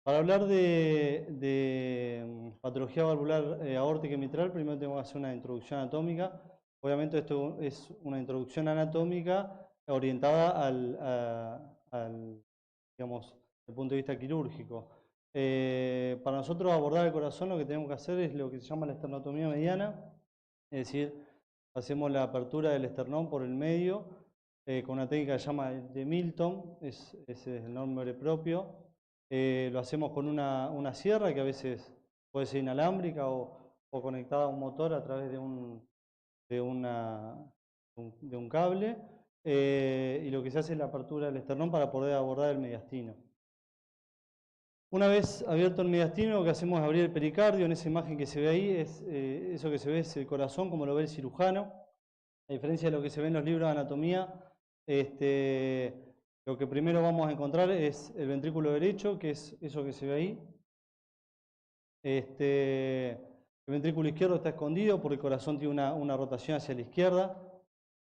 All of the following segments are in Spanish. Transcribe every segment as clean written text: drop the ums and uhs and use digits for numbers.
Para hablar de patología valvular aórtica y mitral, primero tengo que hacer una introducción anatómica. Obviamente esto es una introducción anatómica orientada digamos, desde el punto de vista quirúrgico. Para nosotros abordar el corazón lo que tenemos que hacer es lo que se llama la esternotomía mediana, es decir, hacemos la apertura del esternón por el medio con una técnica que se llama de Milton, ese es el nombre propio. Lo hacemos con una sierra que a veces puede ser inalámbrica o conectada a un motor a través de un cable. Y lo que se hace es la apertura del esternón para poder abordar el mediastino. Una vez abierto el mediastino, lo que hacemos es abrir el pericardio. En esa imagen que se ve ahí, eso que se ve es el corazón, como lo ve el cirujano. A diferencia de lo que se ve en los libros de anatomía, lo que primero vamos a encontrar es el ventrículo derecho, que es eso que se ve ahí. El ventrículo izquierdo está escondido porque el corazón tiene una rotación hacia la izquierda.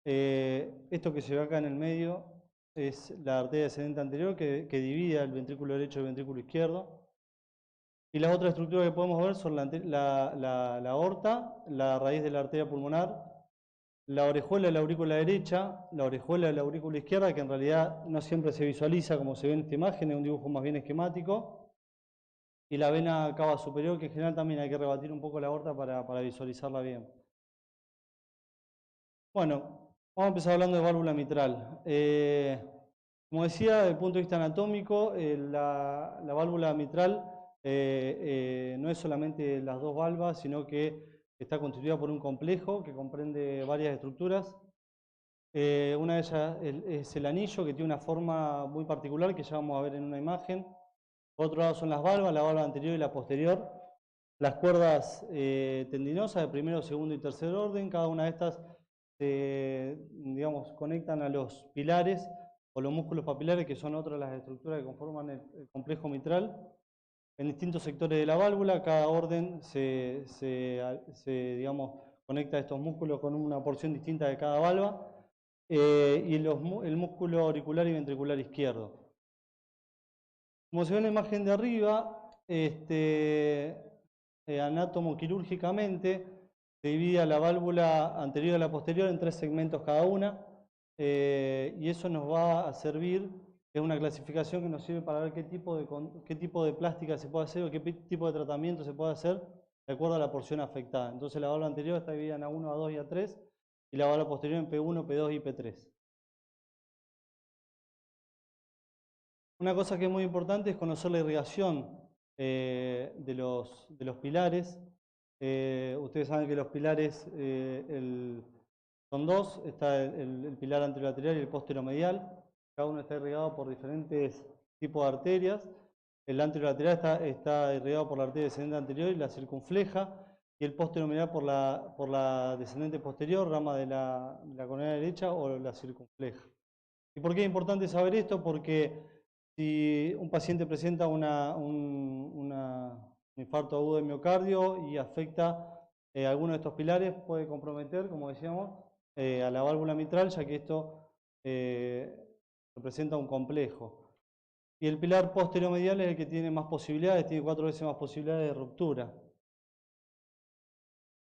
Esto que se ve acá en el medio es la arteria descendente anterior que divide el ventrículo derecho del ventrículo izquierdo. Y las otras estructuras que podemos ver son la aorta, la raíz de la arteria pulmonar, la orejuela de la aurícula derecha, la orejuela de la aurícula izquierda, que en realidad no siempre se visualiza como se ve en esta imagen, es un dibujo más bien esquemático, y la vena cava superior, que en general también hay que rebatir un poco la aorta para visualizarla bien. Bueno, vamos a empezar hablando de válvula mitral. Como decía, desde el punto de vista anatómico, la válvula mitral no es solamente las dos valvas, sino que está constituida por un complejo que comprende varias estructuras. Una de ellas es el anillo, que tiene una forma muy particular que ya vamos a ver en una imagen. Por otro lado son las valvas, la valva anterior y la posterior. Las cuerdas tendinosas de primero, segundo y tercer orden, cada una de estas digamos, conectan a los pilares o los músculos papilares, que son otras de las estructuras que conforman el complejo mitral. En distintos sectores de la válvula, cada orden digamos, conecta a estos músculos con una porción distinta de cada valva. Y el músculo auricular y ventricular izquierdo. Como se ve en la imagen de arriba, anátomo-quirúrgicamente se divide a la válvula anterior y la posterior en 3 segmentos cada una, y eso nos va a servir, es una clasificación que nos sirve para ver qué tipo de plástica se puede hacer o qué tipo de tratamiento se puede hacer de acuerdo a la porción afectada. Entonces la válvula anterior está dividida en A1, A2 y A3, y la válvula posterior en P1, P2 y P3. Una cosa que es muy importante es conocer la irrigación de los pilares. Ustedes saben que los pilares son dos, está el pilar anterolateral y el posteromedial. Cada uno está irrigado por diferentes tipos de arterias. El anterolateral está irrigado por la arteria descendente anterior y la circunfleja, y el posteromedial por la descendente posterior, rama de la coronaria derecha o la circunfleja. ¿Y por qué es importante saber esto? Porque si un paciente presenta un infarto agudo de miocardio y afecta alguno de estos pilares, puede comprometer, como decíamos, a la válvula mitral, ya que esto representa un complejo. Y el pilar posteromedial es el que tiene más posibilidades, tiene 4 veces más posibilidades de ruptura.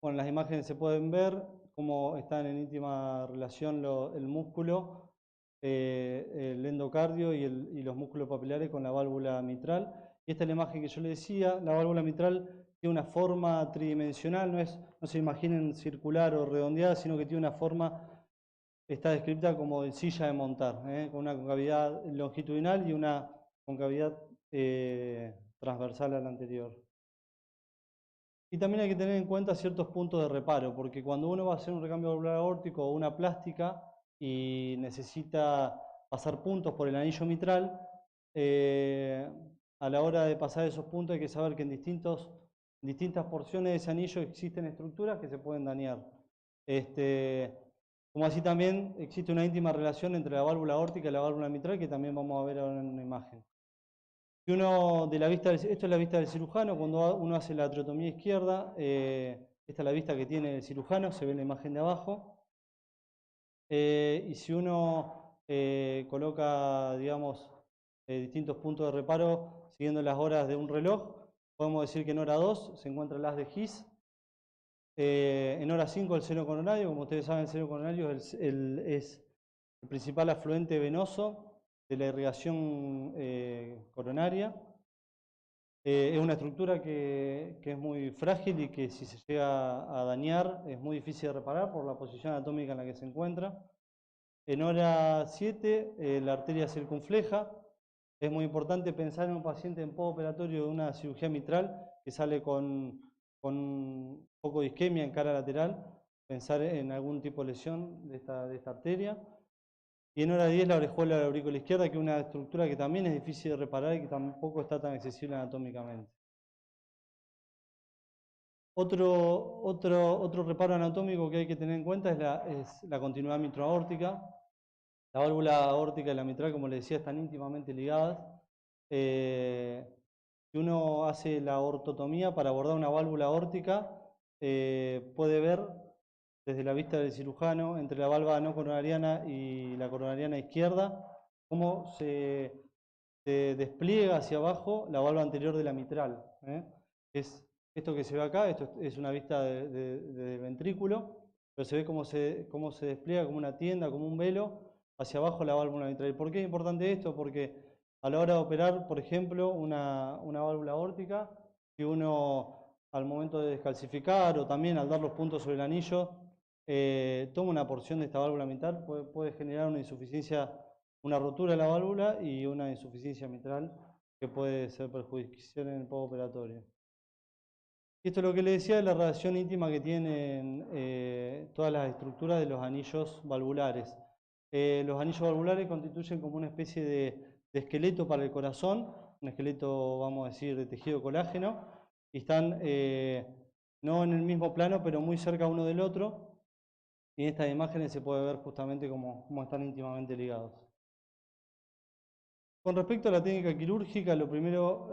Bueno, en las imágenes se pueden ver cómo están en íntima relación el músculo, el endocardio y los músculos papilares con la válvula mitral. Y esta es la imagen que yo le decía, la válvula mitral tiene una forma tridimensional, no se imaginen circular o redondeada, sino que tiene una forma, está descrita como de silla de montar, con una concavidad longitudinal y una concavidad transversal a la anterior. Y también hay que tener en cuenta ciertos puntos de reparo, porque cuando uno va a hacer un recambio valvular aórtico o una plástica y necesita pasar puntos por el anillo mitral, a la hora de pasar esos puntos hay que saber que en distintas porciones de ese anillo existen estructuras que se pueden dañar. Como así también existe una íntima relación entre la válvula aórtica y la válvula mitral, que también vamos a ver ahora en una imagen. Esto es la vista del cirujano cuando uno hace la traqueotomía izquierda. Esta es la vista que tiene el cirujano, se ve en la imagen de abajo. Y si uno coloca, digamos, distintos puntos de reparo, siguiendo las horas de un reloj, podemos decir que en hora 2 se encuentra el haz de His. En hora 5 el seno coronario, como ustedes saben, el seno coronario es el principal afluente venoso de la irrigación coronaria. Es una estructura que es muy frágil y que si se llega a dañar es muy difícil de reparar por la posición anatómica en la que se encuentra. En hora 7 la arteria circunfleja. Es muy importante pensar en un paciente en postoperatorio de una cirugía mitral que sale con un poco de isquemia en cara lateral, pensar en algún tipo de lesión de esta arteria. Y en hora 10 la orejuela de la aurícula izquierda, que es una estructura que también es difícil de reparar y que tampoco está tan accesible anatómicamente. Otro reparo anatómico que hay que tener en cuenta es la continuidad mitroaórtica. La válvula aórtica y la mitral, como les decía, están íntimamente ligadas. Si uno hace la ortotomía para abordar una válvula aórtica, puede ver desde la vista del cirujano, entre la válvula no coronariana y la coronariana izquierda, cómo se despliega hacia abajo la válvula anterior de la mitral. Es esto que se ve acá, esto es una vista del ventrículo, pero se ve cómo se despliega como una tienda, como un velo, hacia abajo la válvula mitral. ¿Y por qué es importante esto? Porque a la hora de operar, por ejemplo, una válvula aórtica, si uno al momento de descalcificar o también al dar los puntos sobre el anillo, toma una porción de esta válvula mitral, puede generar una insuficiencia, una rotura de la válvula y una insuficiencia mitral que puede ser perjudicial en el postoperatorio. Esto es lo que le decía de la relación íntima que tienen todas las estructuras de los anillos valvulares. Los anillos valvulares constituyen como una especie de esqueleto para el corazón, un esqueleto, vamos a decir, de tejido colágeno, y están no en el mismo plano, pero muy cerca uno del otro. Y en estas imágenes se puede ver justamente cómo están íntimamente ligados. Con respecto a la técnica quirúrgica, lo primero,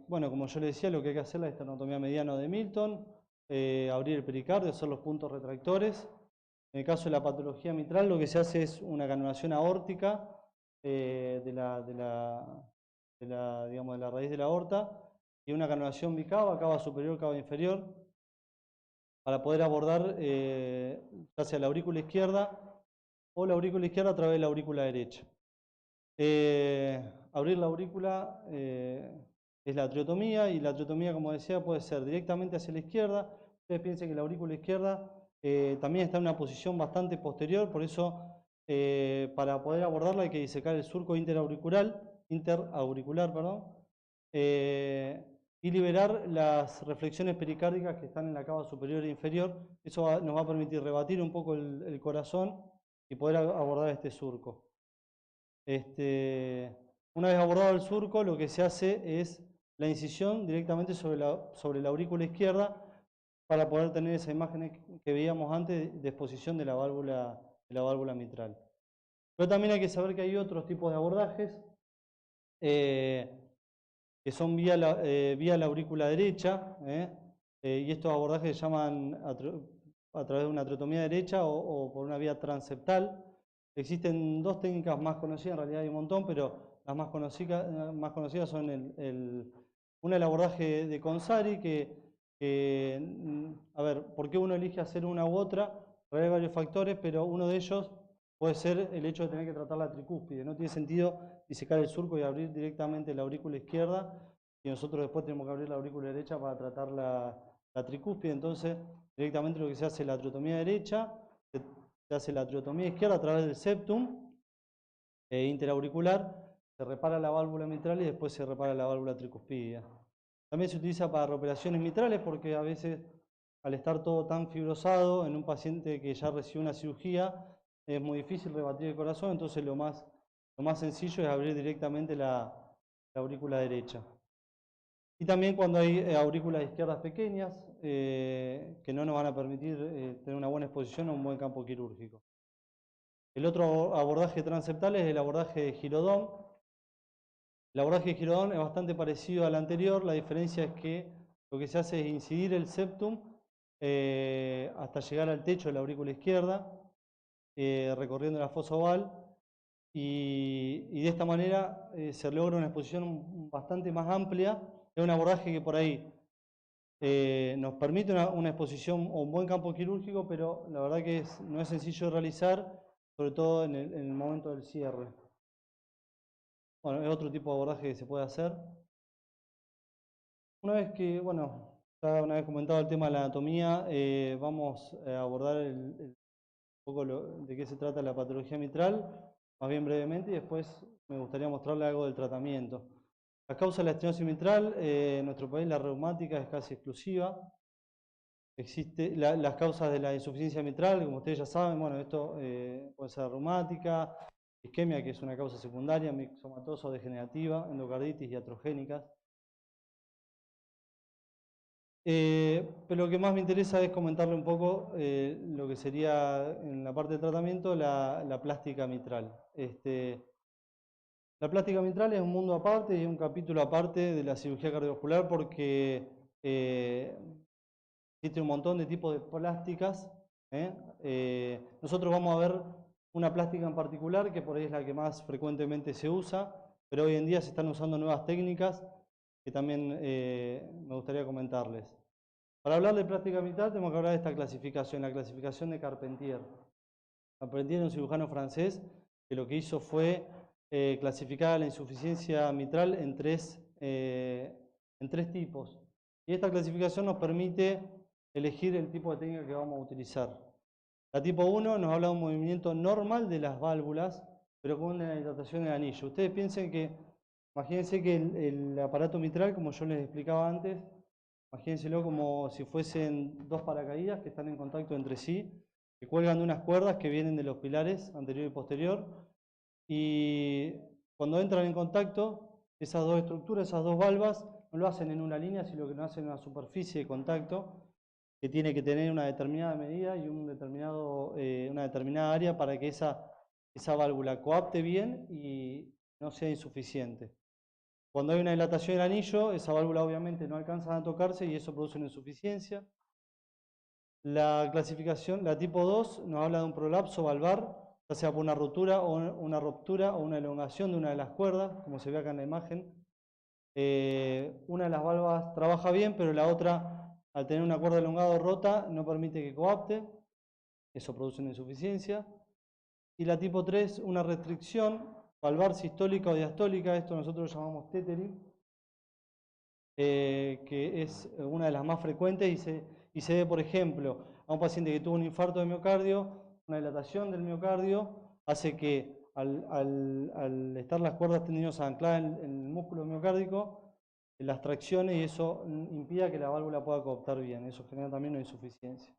bueno, como yo le decía, lo que hay que hacer es la esternotomía mediana de Milton, abrir el pericardio, hacer los puntos retractores. En el caso de la patología mitral, lo que se hace es una canulación aórtica de la raíz de la aorta y una canulación bicava, cava superior, cava inferior, para poder abordar ya sea la aurícula izquierda o la aurícula izquierda a través de la aurícula derecha. Abrir la aurícula es la triotomía, y la triotomía, como decía, puede ser directamente hacia la izquierda. Ustedes piensen que la aurícula izquierda también está en una posición bastante posterior, por eso para poder abordarla hay que disecar el surco interauricular, y liberar las reflexiones pericárdicas que están en la cava superior e inferior. Eso nos va a permitir rebatir un poco el corazón y poder abordar este surco. Una vez abordado el surco, lo que se hace es la incisión directamente sobre la aurícula izquierda para poder tener esa imagen que veíamos antes de exposición de la válvula mitral. Pero también hay que saber que hay otros tipos de abordajes que son vía la aurícula derecha, y estos abordajes se llaman a través de una triotomía derecha o por una vía transeptal. Existen dos técnicas más conocidas, en realidad hay un montón, pero las más conocidas son una el abordaje de Consari, a ver, ¿por qué uno elige hacer una u otra? Hay varios factores, pero uno de ellos puede ser el hecho de tener que tratar la tricúspide. No tiene sentido disecar el surco y abrir directamente la aurícula izquierda, y nosotros después tenemos que abrir la aurícula derecha para tratar la tricúspide. Entonces, directamente lo que se hace es la triotomía derecha, se hace la triotomía izquierda a través del septum interauricular, se repara la válvula mitral y después se repara la válvula tricuspidia. También se utiliza para reoperaciones mitrales porque a veces, al estar todo tan fibrosado en un paciente que ya recibió una cirugía, es muy difícil rebatir el corazón, entonces lo más sencillo es abrir directamente la aurícula derecha. Y también cuando hay aurículas izquierdas pequeñas que no nos van a permitir tener una buena exposición o un buen campo quirúrgico. El otro abordaje transeptal es el abordaje de Girodón. El abordaje de Girodón es bastante parecido al anterior, la diferencia es que lo que se hace es incidir el septum hasta llegar al techo de la aurícula izquierda, recorriendo la fosa oval, y de esta manera se logra una exposición bastante más amplia. Es un abordaje que por ahí nos permite una exposición o un buen campo quirúrgico, pero la verdad que no es sencillo de realizar, sobre todo en el momento del cierre. Bueno, es otro tipo de abordaje que se puede hacer. Una vez que, bueno, ya una vez comentado el tema de la anatomía, vamos a abordar un poco de qué se trata la patología mitral, más bien brevemente, y después me gustaría mostrarle algo del tratamiento. Las causas de la estenosis mitral, en nuestro país la reumática es casi exclusiva. Las causas de la insuficiencia mitral, como ustedes ya saben, bueno, esto puede ser reumática, isquemia, que es una causa secundaria, mixomatosa o degenerativa, endocarditis y iatrogénicas. Pero lo que más me interesa es comentarle un poco lo que sería en la parte de tratamiento la plástica mitral. La plástica mitral es un mundo aparte y un capítulo aparte de la cirugía cardiovascular porque existe un montón de tipos de plásticas. Nosotros vamos a ver una plástica en particular que por ahí es la que más frecuentemente se usa, pero hoy en día se están usando nuevas técnicas que también me gustaría comentarles. Para hablar de plástica mitral tenemos que hablar de esta clasificación, la clasificación de Carpentier. Carpentier es un cirujano francés que lo que hizo fue clasificar la insuficiencia mitral en tres tipos. Y esta clasificación nos permite elegir el tipo de técnica que vamos a utilizar. La tipo 1 nos habla de un movimiento normal de las válvulas, pero con una dilatación del anillo. Ustedes piensen que, imagínense que el aparato mitral, como yo les explicaba antes, imagínenselo como si fuesen dos paracaídas que están en contacto entre sí, que cuelgan de unas cuerdas que vienen de los pilares anterior y posterior, y cuando entran en contacto, esas dos estructuras, esas dos valvas, no lo hacen en una línea, sino que lo hacen en una superficie de contacto que tiene que tener una determinada medida y una determinada área para que esa válvula coapte bien y no sea insuficiente. Cuando hay una dilatación del anillo, esa válvula obviamente no alcanza a tocarse y eso produce una insuficiencia. La clasificación, la tipo 2, nos habla de un prolapso valvar, ya sea por una ruptura o una elongación de una de las cuerdas, como se ve acá en la imagen. Una de las valvas trabaja bien, pero la otra, al tener una cuerda elongada o rota, no permite que coapte. Eso produce una insuficiencia. Y la tipo 3, una restricción valvar sistólica o diastólica, esto nosotros lo llamamos tethering, que es una de las más frecuentes y se ve, por ejemplo, a un paciente que tuvo un infarto de miocardio, una dilatación del miocardio, hace que al estar las cuerdas tendinosas ancladas en el músculo miocárdico, las tracciones y eso impida que la válvula pueda coaptar bien. Eso genera también una insuficiencia.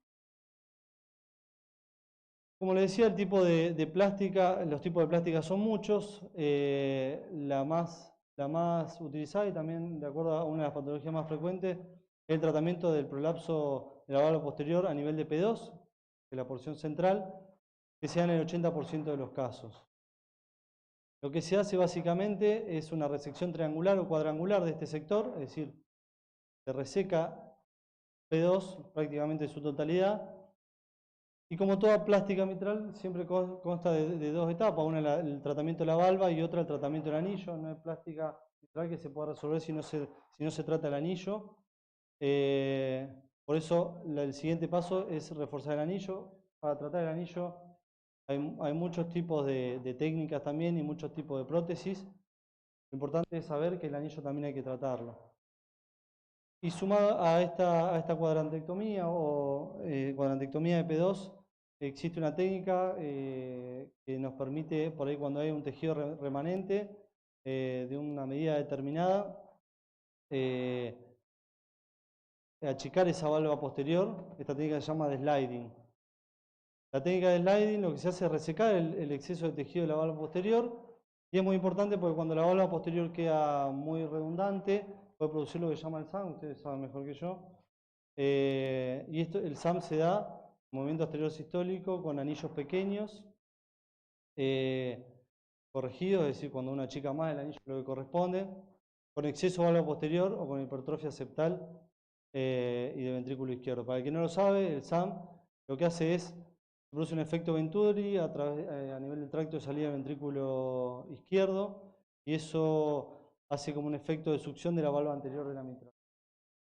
Como les decía, los tipos de plástica son muchos. La más utilizada y también de acuerdo a una de las patologías más frecuentes es el tratamiento del prolapso de la válvula posterior a nivel de P2, de la porción central, que se da en el 80% de los casos. Lo que se hace básicamente es una resección triangular o cuadrangular de este sector, es decir, se reseca P2 prácticamente en su totalidad. Y como toda plástica mitral, siempre consta de dos etapas, una el tratamiento de la valva y otra el tratamiento del anillo. No hay plástica mitral que se pueda resolver si no se trata el anillo. Por eso el siguiente paso es reforzar el anillo. Para tratar el anillo hay muchos tipos de técnicas también y muchos tipos de prótesis. Lo importante es saber que el anillo también hay que tratarlo. Y sumado a esta cuadrantectomía o cuadrantectomía de P2, existe una técnica que nos permite, por ahí cuando hay un tejido remanente de una medida determinada, achicar esa valva posterior. Esta técnica se llama de sliding. La técnica de sliding lo que se hace es resecar el exceso de tejido de la valva posterior y es muy importante porque cuando la valva posterior queda muy redundante, puede producir lo que se llama el SAM, ustedes saben mejor que yo. Y el SAM se da, movimiento anterior sistólico, con anillos pequeños, corregidos, es decir, cuando una chica más el anillo lo que corresponde, con exceso de valva posterior o con hipertrofia septal y de ventrículo izquierdo. Para el que no lo sabe, el SAM lo que hace es produce un efecto Venturi a nivel del tracto de salida del ventrículo izquierdo y eso hace como un efecto de succión de la valva anterior de la mitral.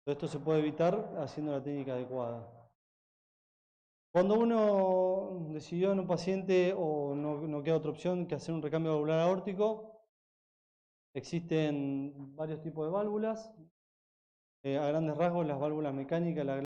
Esto se puede evitar haciendo la técnica adecuada. Cuando uno decidió en un paciente o no queda otra opción que hacer un recambio valvular aórtico, existen varios tipos de válvulas. A grandes rasgos, las válvulas mecánicas,